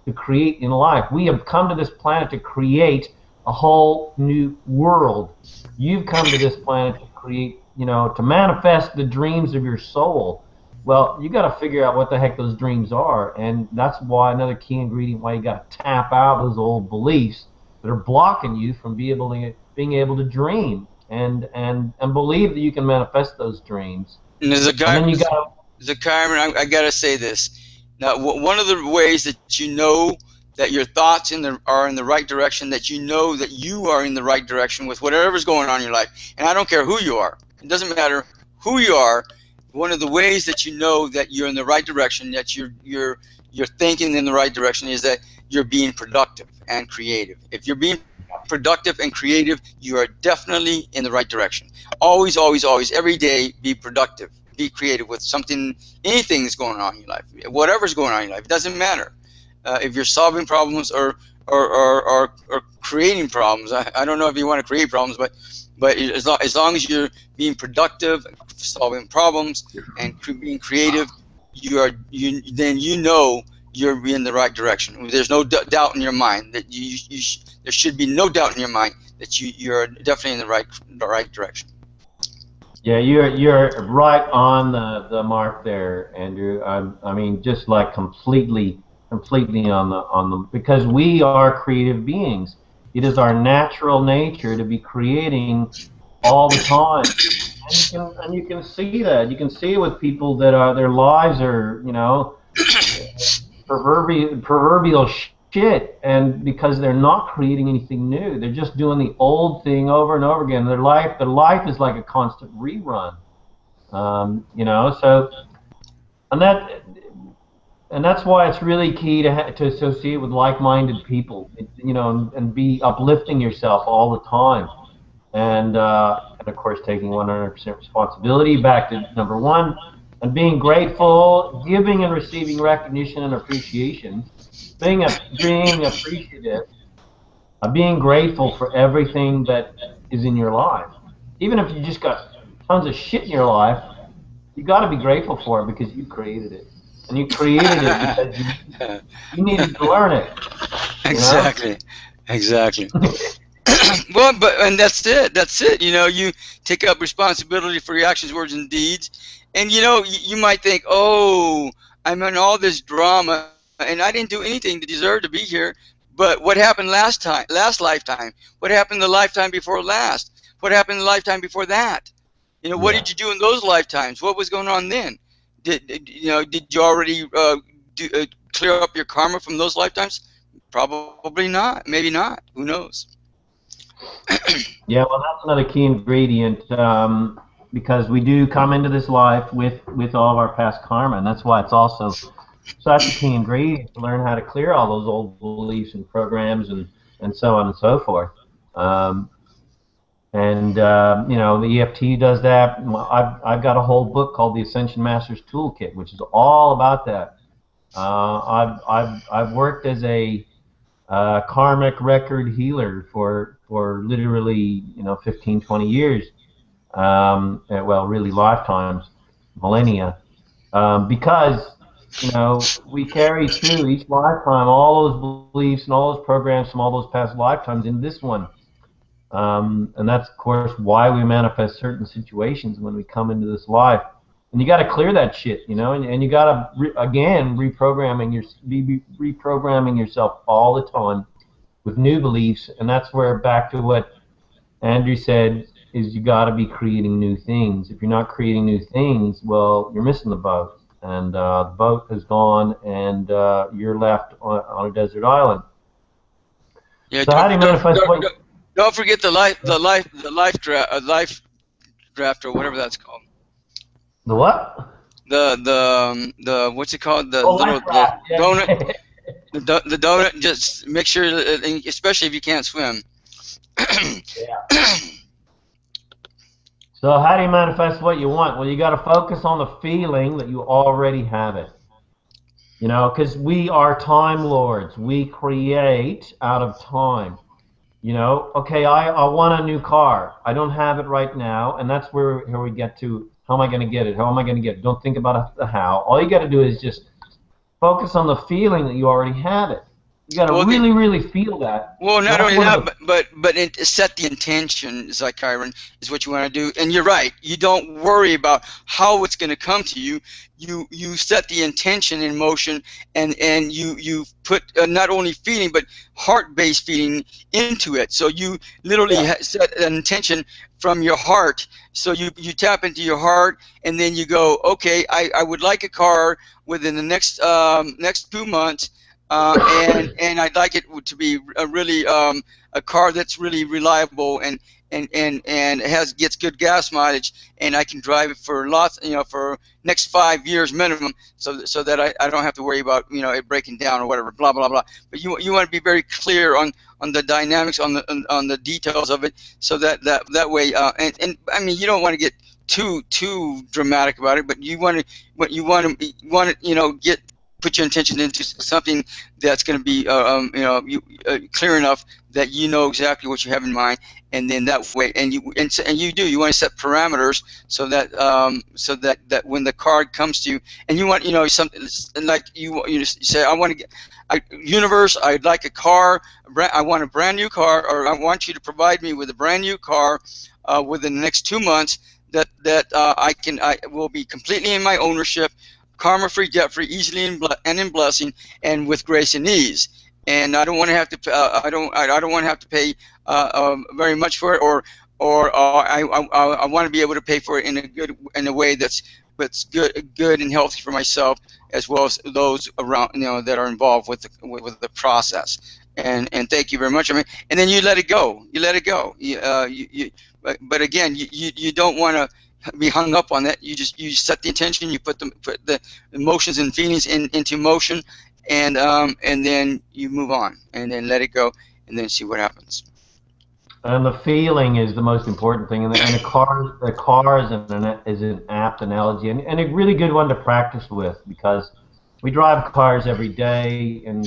to create in life? We have come to this planet to create a whole new world. You've come to this planet to create, you know, to manifest the dreams of your soul. Well, you got to figure out what the heck those dreams are, and that's why another key ingredient why you got to tap out those old beliefs that are blocking you from being able to dream and believe that you can manifest those dreams. And there's a And guy, then you got ZaKaiRan, I gotta say this. Now, one of the ways that you know that your thoughts are in the right direction, that you know that you are in the right direction with whatever's going on in your life, and I don't care who you are. It doesn't matter who you are. One of the ways that you know that you're in the right direction, that you're thinking in the right direction, is that you're being productive and creative. If you're being productive and creative, you are definitely in the right direction. Always, always, always, every day, be productive, be creative with something, anything that's going on in your life, whatever's going on in your life. It doesn't matter if you're solving problems or creating problems. I don't know if you want to create problems, but as long as you're being productive, solving problems, and being creative, then you know you're in the right direction. There's no doubt in your mind that there should be no doubt in your mind that you're definitely in the right direction. Yeah, you're right on the mark there, Andrew. I mean, just like completely on the because we are creative beings. It is our natural nature to be creating all the time, and you can see that. You can see it with people that are their lives are, you know, proverbial shit, and because they're not creating anything new, they're just doing the old thing over and over again. Their life is like a constant rerun. You know, so and that's why it's really key to associate with like-minded people, you know, and be uplifting yourself all the time, and of course taking 100% responsibility. Back to number one, and being grateful, giving and receiving recognition and appreciation, being appreciative, being grateful for everything that is in your life, even if you just got tons of shit in your life. You got to be grateful for it because you created it. And you created it because you needed to learn it. Exactly. Know? Exactly. Well, and that's it. That's it. You know, you take up responsibility for your actions, words, and deeds. And, you know, you might think, oh, I'm in all this drama, and I didn't do anything to deserve to be here. But what happened last lifetime? What happened the lifetime before last? What happened the lifetime before that? You know, what did you do in those lifetimes? What was going on then? Did you already clear up your karma from those lifetimes? Probably not. Maybe not. Who knows? Yeah, well, that's another key ingredient, because we do come into this life with all of our past karma, and that's why it's also such a key ingredient to learn how to clear all those old beliefs and programs and so on and so forth. You know, the EFT does that. I've got a whole book called the Ascension Master's Toolkit, which is all about that. I've worked as a karmic record healer for literally, you know, 15, 20 years. Well, really lifetimes, millennia, because, you know, we carry through each lifetime all those beliefs and all those programs from all those past lifetimes in this one. And that's, of course, why we manifest certain situations when we come into this life. And you got to clear that shit, you know, and you got to, again, be reprogramming yourself all the time with new beliefs. And that's where, back to what Andrew said, is you got to be creating new things. If you're not creating new things, well, you're missing the boat. And the boat has gone, and you're left on a desert island. Yeah, so how do you manifest don't forget the life draft or whatever that's called. The what? The what's it called? The little donut. The donut. Just make sure, especially if you can't swim. Yeah. So how do you manifest what you want? Well, you got to focus on the feeling that you already have it. You know, because we are time lords. We create out of time. You know, okay, I want a new car. I don't have it right now, and that's where we get to, how am I going to get it? How am I going to get it? Don't think about the how. All you got to do is just focus on the feeling that you already have it. You got to Well, really, really feel that. well, not That's only one of that, the but set the intention, ZaKaiRan, is what you want to do. And you're right. You don't worry about how it's going to come to you. You set the intention in motion, and you put not only feeling but heart-based feeling into it. So you literally set an intention from your heart. So you tap into your heart, and then you go, okay, I would like a car within the next 2 months. And I'd like it to be a car that's really reliable and gets good gas mileage, and I can drive it for lots, for next 5 years minimum, so that I don't have to worry about it breaking down or whatever, blah blah blah. But you want to be very clear on the dynamics, on the details of it, so that way, and I mean, you don't want to get too dramatic about it, but you want to get put your intention into something that's going to be clear enough that you know exactly what you have in mind, and then that way, and you want to set parameters so that when the card comes to you, and you want something like you say, I want to get universe, I'd like a car, I want a brand new car, or I want you to provide me with a brand new car within the next 2 months that I will be completely in my ownership, karma-free, debt-free, easily and in blessing, and with grace and ease. And I don't want to have to. I don't want to have to pay very much for it, or I want to be able to pay for it in a way that's good and healthy for myself, as well as those around that are involved with the process. And thank you very much. I mean, and then you let it go. You let it go. But again, you don't want to be hung up on that. You set the intention, you put the emotions and feelings into motion, and then you move on, and then let it go, and then see what happens. And the feeling is the most important thing, and the car is an apt analogy, and a really good one to practice with, because we drive cars every day, and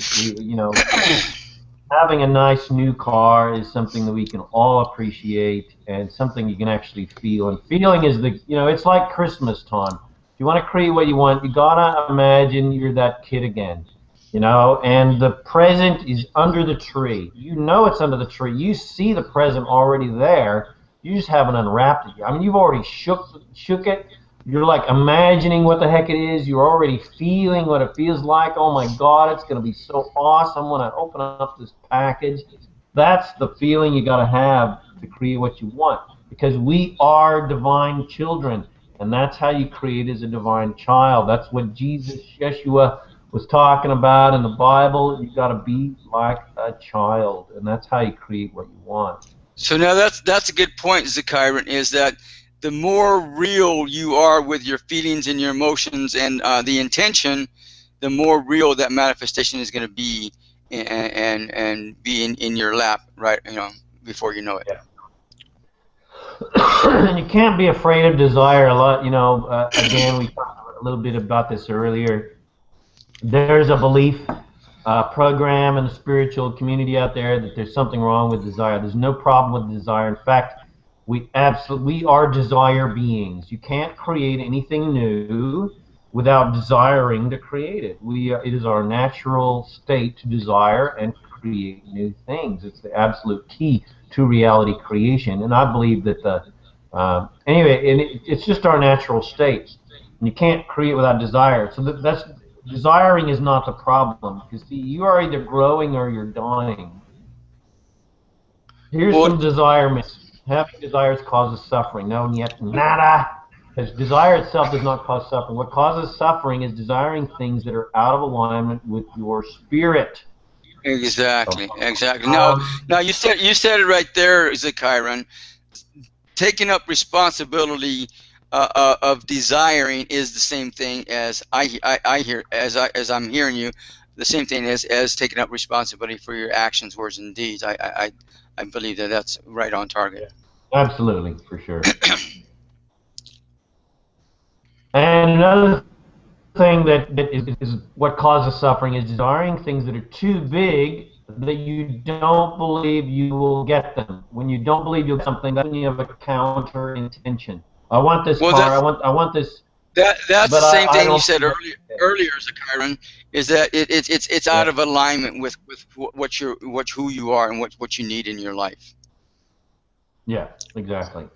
having a nice new car is something that we can all appreciate, and something you can actually feel. And feeling is it's like Christmas time. If you want to create what you want, you gotta imagine you're that kid again, and the present is under the tree. It's under the tree. You see the present already there. You just haven't unwrapped it yet. I mean, you've already shook it. You're like imagining what the heck it is. You're already feeling what it feels like. Oh my God, it's going to be so awesome when I open up this package. That's the feeling you got to have to create what you want, because we are divine children, and that's how you create as a divine child. That's what Yeshua was talking about in the Bible. You got to be like a child, and that's how you create what you want. So now that's a good point, ZaKaiRan, is that the more real you are with your feelings and your emotions and the intention, the more real that manifestation is going to be, and be in your lap, right? Before you know it. Yeah. And you can't be afraid of desire a lot. Again, we talked a little bit about this earlier. There's a belief program in the spiritual community out there that there's something wrong with desire. There's no problem with desire. In fact, we are desire beings. You can't create anything new without desiring to create it. It is our natural state to desire and create new things. It's the absolute key to reality creation. And I believe that it's just our natural state. And you can't create without desire. So that's desiring is not the problem, because you are either growing or you're dying. Here's some desire myths. Having desires causes suffering. No, yet nada. Because desire itself does not cause suffering. What causes suffering is desiring things that are out of alignment with your spirit. Exactly. Now you said it right there, ZaKaiRan. Taking up responsibility of desiring is the same thing as as I'm hearing you, the same thing as taking up responsibility for your actions, words, and deeds. I believe that's right on target. Absolutely, for sure. And another thing that is what causes suffering is desiring things that are too big that you don't believe you will get them. When you don't believe you'll get something, that's when you have a counter intention. I want this Well, car. I want this, that's the but same I thing you don't said believe earlier, ZaKaiRan, is that it's out yeah, of alignment with who you are and what you need in your life. yeah, exactly.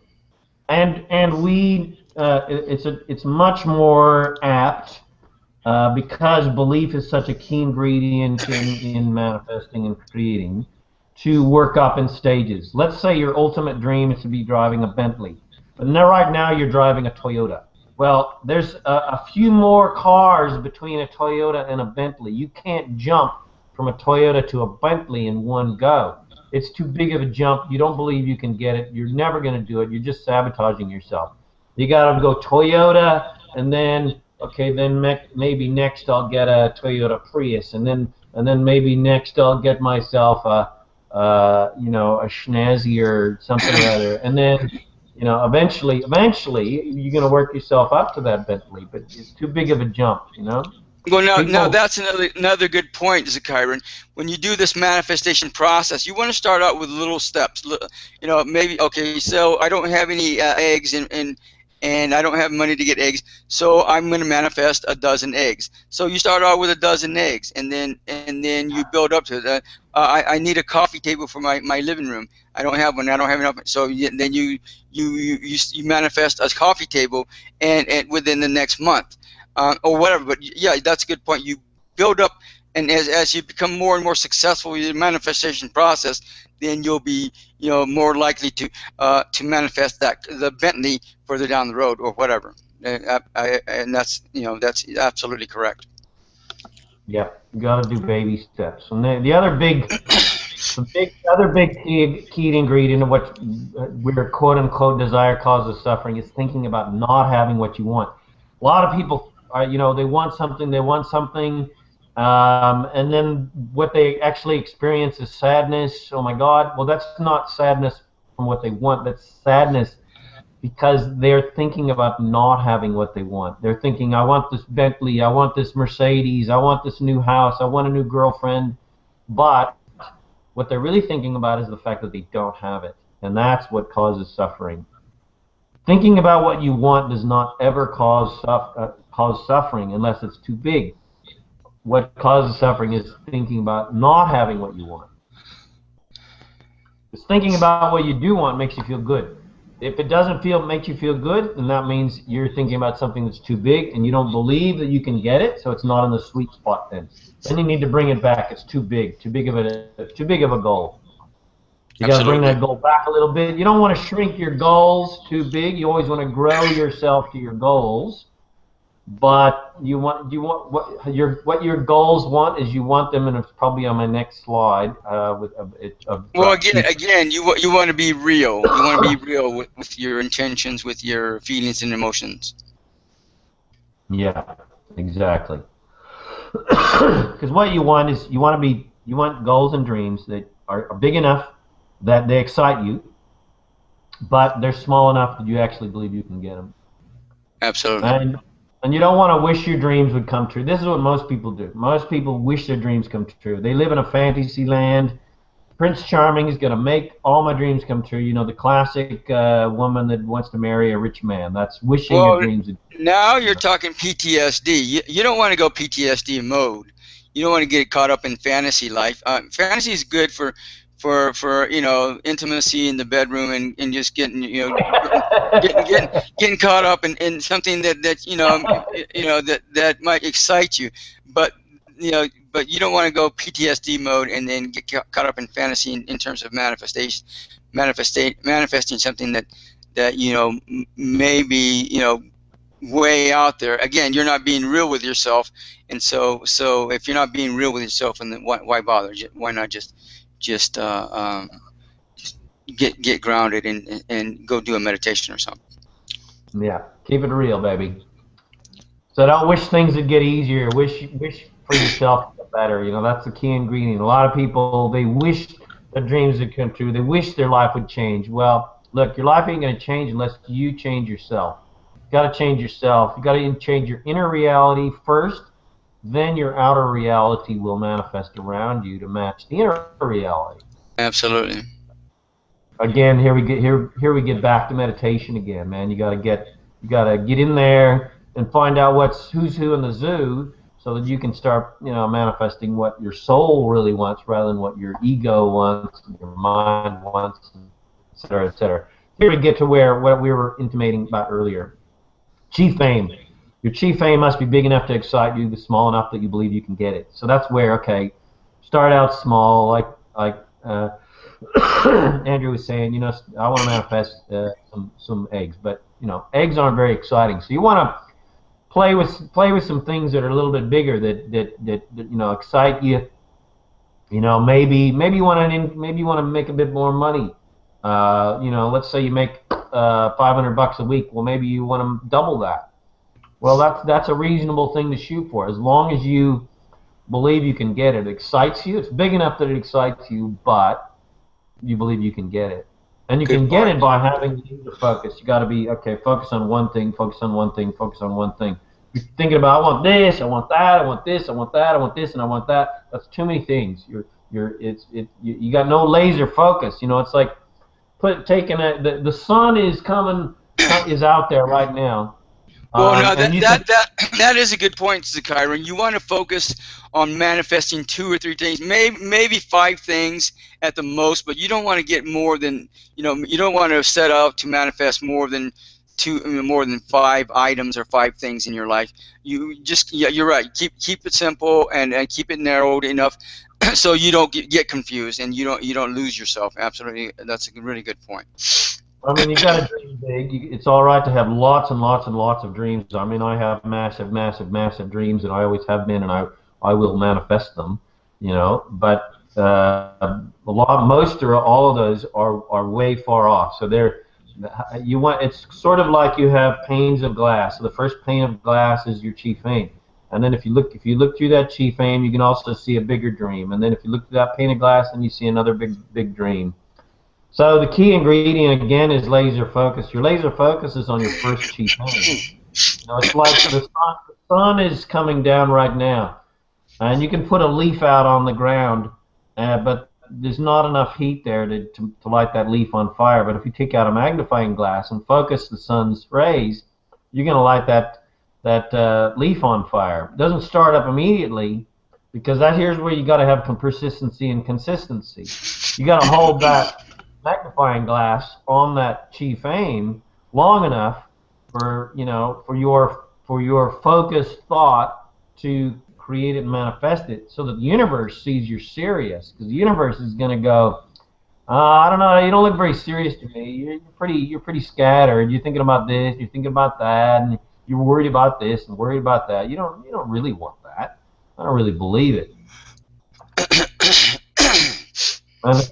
And we it's much more apt because belief is such a key ingredient in manifesting and creating, to work up in stages. Let's say your ultimate dream is to be driving a Bentley, but now right now you're driving a Toyota. Well, there's a few more cars between a Toyota and a Bentley. You can't jump from a Toyota to a Bentley in one go. It's too big of a jump. You don't believe you can get it. You're never going to do it. You're just sabotaging yourself. You got to go Toyota, and then okay, then maybe next I'll get a Toyota Prius, and then maybe next I'll get myself you know, a Schnazzy or something or other, and then you know, eventually you're going to work yourself up to that Bentley, but it's too big of a jump, you know. Well, now People, that's another good point, ZaKaiRan. When you do this manifestation process, you want to start out with little steps. You know, maybe okay, so I don't have any eggs, and I don't have money to get eggs, so I'm going to manifest a dozen eggs. So you start out with a dozen eggs, and then you build up to that. I need a coffee table for my living room. I don't have one. I don't have enough. So then you manifest a coffee table, and within the next month. Or whatever. But yeah, that's a good point. You build up, and as you become more and more successful with your manifestation process, then you'll be more likely to manifest the Bentley further down the road or whatever. And that's that's absolutely correct. yeah, you got to do baby steps. And the other big other big key ingredient of what where quote unquote desire causes suffering is thinking about not having what you want. A lot of people are, you know, they want something, and then what they actually experience is sadness. Oh my God! Well, that's not sadness from what they want. That's sadness because they're thinking about not having what they want. They're thinking, I want this Bentley, I want this Mercedes, I want this new house, I want a new girlfriend, but what they're really thinking about is the fact that they don't have it, and that's what causes suffering. Thinking about what you want does not ever cause suffering unless it's too big. What causes suffering is thinking about not having what you want. Because thinking about what you do want makes you feel good. If it doesn't make you feel good, then that means you're thinking about something that's too big and you don't believe that you can get it, so it's not in the sweet spot then. Then you need to bring it back. It's too big of a goal. You got to bring that goal back a little bit. You don't want to shrink your goals too big. You always want to grow yourself to your goals. But what your goals want is you want them, and it's probably on my next slide. Well, again, you want to be real. You want to be real with your intentions, with your feelings and emotions. Yeah, exactly. Because what you want is you want goals and dreams that are big enough that they excite you, but they're small enough that you actually believe you can get them. Absolutely. And you don't want to wish your dreams would come true. This is what most people do. Most people wish their dreams come true. They live in a fantasy land. Prince Charming is going to make all my dreams come true. You know, the classic woman that wants to marry a rich man. That's wishing your dreams. Now you're talking PTSD. You don't want to go PTSD mode. You don't want to get caught up in fantasy life. Fantasy is good for intimacy in the bedroom and just getting getting caught up in something that might excite you, but you don't want to go PTSD mode and then get caught up in fantasy in terms of manifesting something that may be way out there. Again, you're not being real with yourself, and so if you're not being real with yourself, and then why bother? Why not just get grounded and go do a meditation or something. Yeah, keep it real, baby. So don't wish things would get easier. Wish for yourself better. You know, that's the key ingredient. A lot of people, they wish their dreams would come true. They wish their life would change. Well, look, your life ain't going to change unless you change yourself. got to change yourself. You got to change your inner reality first. Then your outer reality will manifest around you to match the inner reality. Absolutely. Again, here we get back to meditation again, man. You gotta get in there and find out who's who in the zoo, so that you can start, manifesting what your soul really wants rather than what your ego wants, your mind wants, et cetera, et cetera. Here we get to what we were intimating about earlier. Chief aim. Your chief aim must be big enough to excite you, small enough that you believe you can get it. So that's where, okay, start out small, like Andrew was saying, I want to manifest some eggs, but eggs aren't very exciting. So you want to play with some things that are a little bit bigger that excite you. Maybe you want to make a bit more money. Let's say you make $500 a week. Well, maybe you want to double that. Well, that's a reasonable thing to shoot for, as long as you believe you can get it. It excites you. It's big enough that it excites you, but you believe you can get it. And you can get it by having laser focus. You got to be, okay, focus on one thing, focus on one thing, focus on one thing. You're thinking about, I want this, I want that, I want this, I want that, I want this, and I want that. That's too many things. You got no laser focus. It's like the sun is out there right now. Well, no, that is a good point, ZaKaiRan. You want to focus on manifesting 2 or 3 things, maybe 5 things at the most, but you don't want to get more than, you don't want to set out to manifest more than 5 items or 5 things in your life. You're right. Keep it simple and keep it narrowed enough so you don't get confused and you don't lose yourself. Absolutely, that's a really good point. I mean, you got to dream big. It's all right to have lots and lots and lots of dreams. I mean, I have massive, massive, massive dreams, and I always have been, and I will manifest them. But most or all of those are way far off. So it's sort of like you have panes of glass. So the first pane of glass is your chief aim, and then if you look through that chief aim, you can also see a bigger dream. And then if you look through that pane of glass, then you see another big dream. So the key ingredient, again, is laser focus. Your laser focus is on your first chief aim. It's like the sun is coming down right now, and you can put a leaf out on the ground, but there's not enough heat there to light that leaf on fire. But if you take out a magnifying glass and focus the sun's rays, you're going to light that leaf on fire. It doesn't start up immediately, because here's where you got to have persistency and consistency. You got to hold that magnifying glass on that chief aim long enough for your focused thought to create it and manifest it, so that the universe sees you're serious. Because the universe is going to go, I don't know, you don't look very serious to me. You're pretty scattered. You're thinking about this, you're thinking about that, and you're worried about this and worried about that. You don't really want that. I don't really believe it. And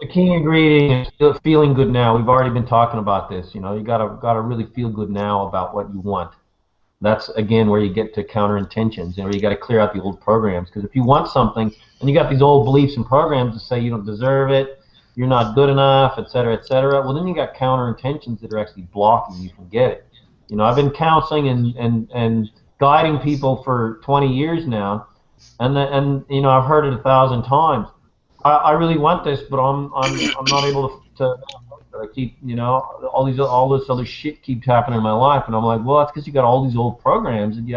the key ingredient is feeling good now. We've already been talking about this. You gotta really feel good now about what you want. That's again where you get to counter intentions, and where you got to clear out the old programs. Because if you want something and you got these old beliefs and programs that say you don't deserve it, you're not good enough, etc., well, then you got counter intentions that are actually blocking you from getting it. I've been counseling and guiding people for 20 years now, and I've heard it 1,000 times. I really want this, but I'm not able to I keep, all this other shit keeps happening in my life, and I'm like, well, that's because you got all these old programs that you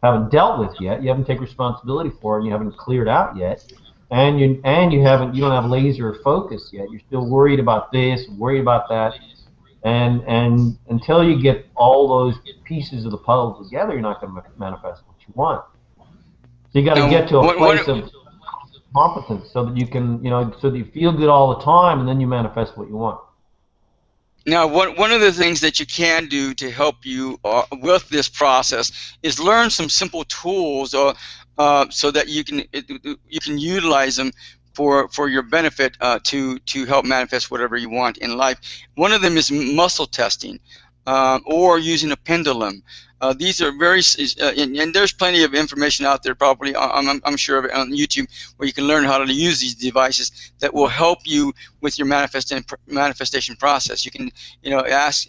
haven't dealt with yet. You haven't taken responsibility for, and you haven't cleared out yet, and you don't have laser focus yet. You're still worried about this, worried about that, and until you get all those pieces of the puzzle together, you're not going to manifest what you want. So you got to get to a place of competence, so that you can, so that you feel good all the time, and then you manifest what you want. Now, one of the things that you can do to help you with this process is learn some simple tools, so that you can utilize them for your benefit, to help manifest whatever you want in life. One of them is muscle testing, or using a pendulum. These are very, and there's plenty of information out there, probably I'm sure of it, on YouTube, where you can learn how to use these devices that will help you with your manifestation process. You can, ask,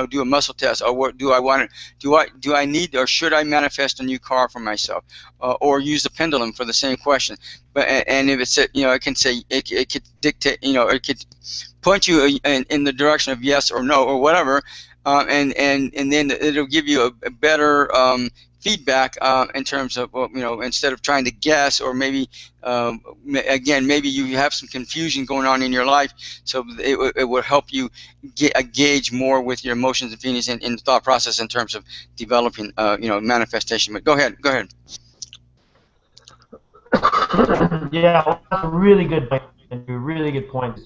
do a muscle test, or what do I want to, do I need, or should I manifest a new car for myself, or use the pendulum for the same question. But and if it's, it can say, it could dictate, it could point you in the direction of yes or no or whatever. And then it'll give you a better feedback in terms of, instead of trying to guess, or maybe again, maybe you have some confusion going on in your life, so it will help you gauge more with your emotions and feelings and the thought process in terms of developing manifestation. But go ahead. Yeah, well, that's a really good point. A really good point.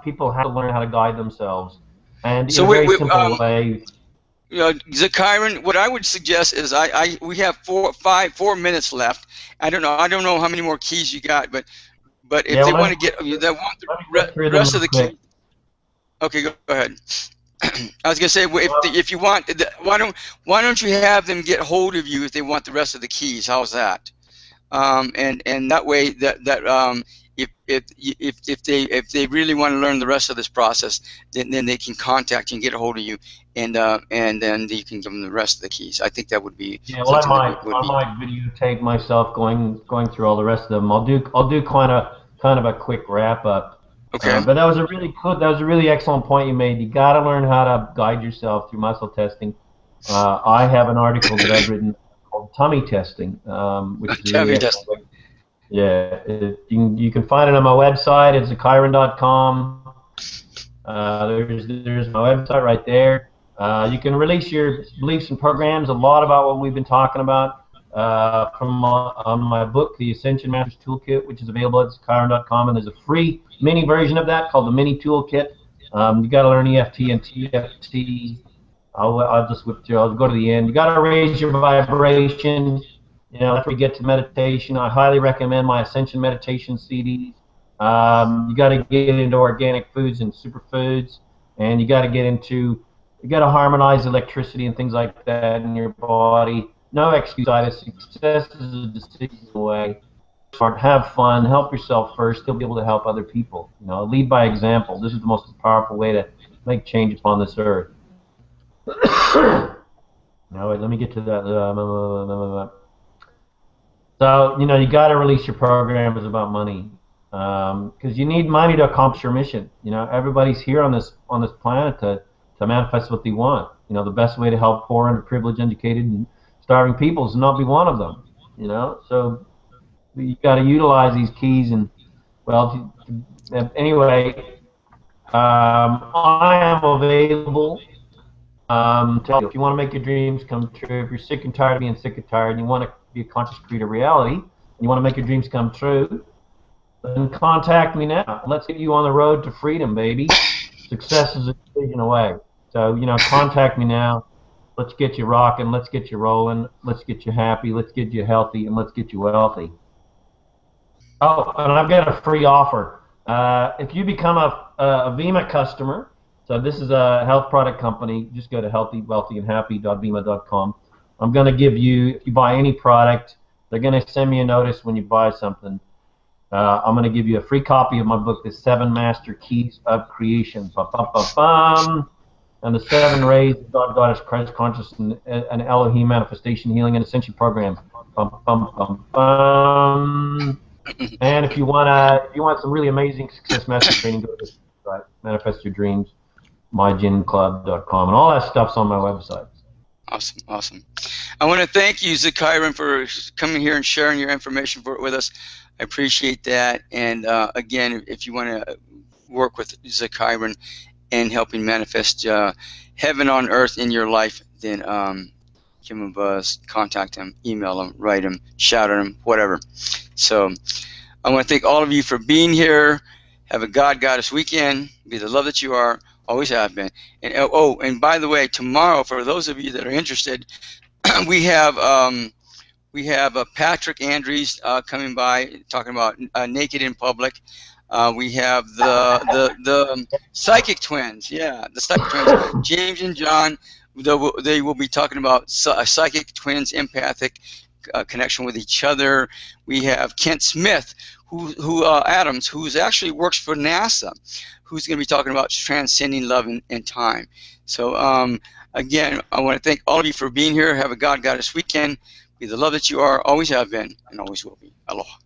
People have to learn how to guide themselves, and in a very simple way. ZaKaiRan, what I would suggest is we have 4 minutes left. I don't know how many more keys you got, but if they want to get, they want the rest of the keys. Okay, go ahead. I was gonna say, if you want, why don't you have them get hold of you if they want the rest of the keys? How's that? And that way, if they really want to learn the rest of this process, then they can contact you and get a hold of you, and then you can give them the rest of the keys. I think that would be. Yeah, well, I might videotape myself going through all the rest of them. I'll do kind of a quick wrap up. Okay. But that was a really excellent point you made. You got to learn how to guide yourself through muscle testing. I have an article that I've written called Tummy Testing, which is really excellent. Yeah, you can find it on my website. It's ZaKaiRan.com. There's my website right there. You can release your beliefs and programs. A lot about what we've been talking about on my book, the Ascension Master's Toolkit, which is available at ZaKaiRan.com, and there's a free mini version of that called the Mini Toolkit. You got to learn EFT and TFT. I'll just whip through. I'll go to the end. You got to raise your vibration. After you get to meditation, I highly recommend my Ascension meditation CDs. You got to get into organic foods and superfoods, and you got to harmonize electricity and things like that in your body. No excuse. Success is a decision away. Have fun. Help yourself first. You'll be able to help other people. Lead by example. This is the most powerful way to make change upon this earth. Now, wait, let me get to that. So, you got to release your programs about money, because you need money to accomplish your mission. Everybody's here on this planet to manifest what they want. The best way to help poor, underprivileged, educated, and starving people is not be one of them. So you got to utilize these keys. And anyway, I am available. To help you. If you want to make your dreams come true, if you're sick and tired of being sick and tired, and you want to be a conscious creator of reality, and you want to make your dreams come true, then contact me now. Let's get you on the road to freedom, baby. Success is a decision away. So, contact me now. Let's get you rocking. Let's get you rolling. Let's get you happy. Let's get you healthy, and let's get you wealthy. Oh, and I've got a free offer. If you become a Vima customer, so this is a health product company. Just go to healthywealthyandhappy.vima.com. I'm going to give you, if you buy any product, they're going to send me a notice when you buy something. I'm going to give you a free copy of my book, The 7 Master Keys of Creation. And the 7 Rays of God, Goddess, Christ Consciousness, and Elohim Manifestation Healing and Ascension Program. And if you want some really amazing success master training, go to this website, Manifest Your Dreams. myginclub.com, and all that stuff's on my website. Awesome. I want to thank you, ZaKaiRan, for coming here and sharing your information with us. I appreciate that. And again, if you want to work with ZaKaiRan and helping manifest heaven on earth in your life, then give him a buzz, contact him, email him, write him, shout at him, whatever. So I want to thank all of you for being here. Have a God-Goddess weekend. Be the love that you are. Always have been. And and by the way, tomorrow, for those of you that are interested, we have Patrick Andrews coming by talking about naked in public. We have the psychic twins, the psychic twins, James and John. They will be talking about psychic twins, empathic connection with each other. We have Kent Smith, Adams, who's actually works for NASA, who's going to be talking about transcending love and time. So again, I want to thank all of you for being here. Have a God Goddess weekend. Be the love that you are, always have been, and always will be. Aloha.